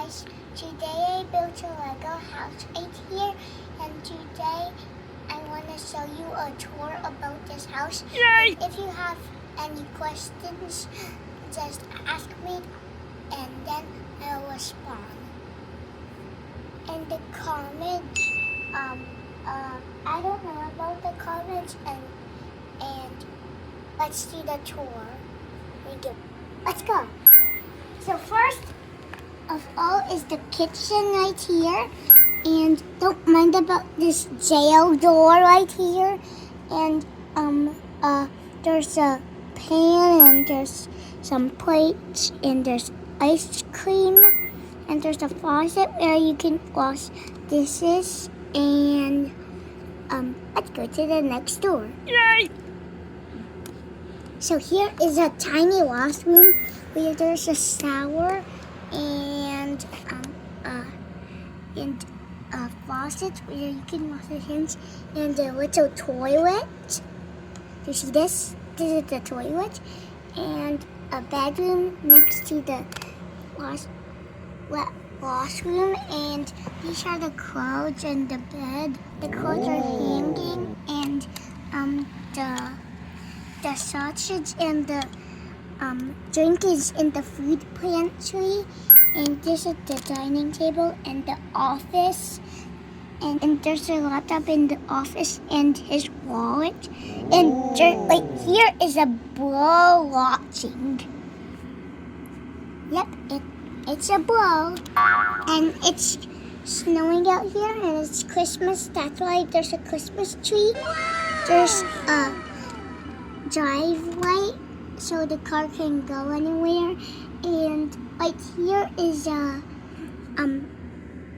guys, today I built a Lego house right here, and today I want to show you a tour about this house. Yay! If you have any questions, just ask me and then I'll respond. And the comments, I don't know about the comments, and let's do the tour. Let's go. So first of all is the kitchen right here, and don't mind about this jail door right here, and there's a pan, and there's some plates, and there's ice cream, and there's a faucet where you can wash dishes, and let's go to the next door. Yay! So here is a tiny washroom where there's a shower and a faucet where you can wash your hands, and a little toilet. You see this? This is the toilet, and a bedroom next to the washroom, and these are the clothes and the bed. The clothes are hanging, and the sausage and the drink is in the food pantry, and this is the dining table and the office, and there's a laptop in the office and his wallet, and right here is a blow watching. Yep, it's a blow, and it's snowing out here, and it's Christmas. That's why there's a Christmas tree. There's a driveway so the car can go anywhere, and right here is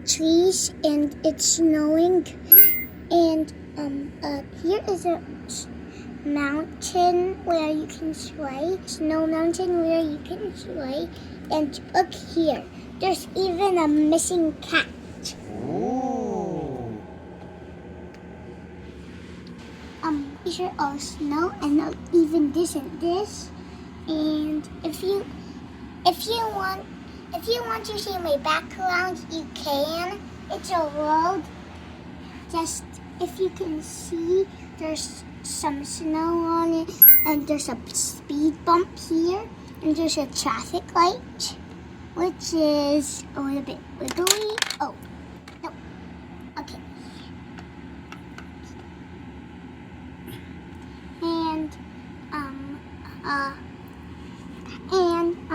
trees, and it's snowing, and here is a mountain where you can sleigh, snow mountain where you can sleigh, and look here, there's even a missing cat. These are all snow, and even this and this. And if you want to see my background, you can. It's a road. Just if you can see, there's some snow on it, and there's a speed bump here, and there's a traffic light, which is a little bit wiggly. Oh, no. Okay.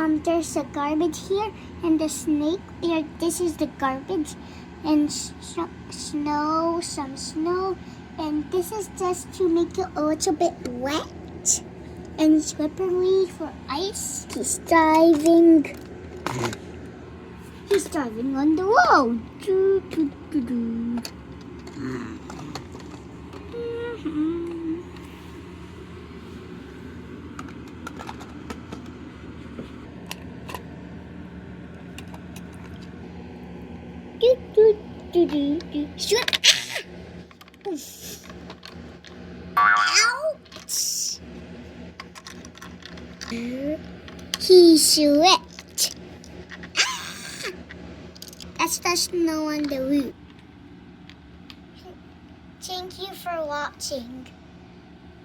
And there's a garbage here, and the snake here. This is the garbage, and snow, some snow, and this is just to make it a little bit wet and slippery for ice. He's driving on the road. Doo, doo, doo, doo. Do, do, do, do, do. Shoot. Ouch! He slipped. That's the snow on the roof. Thank you for watching.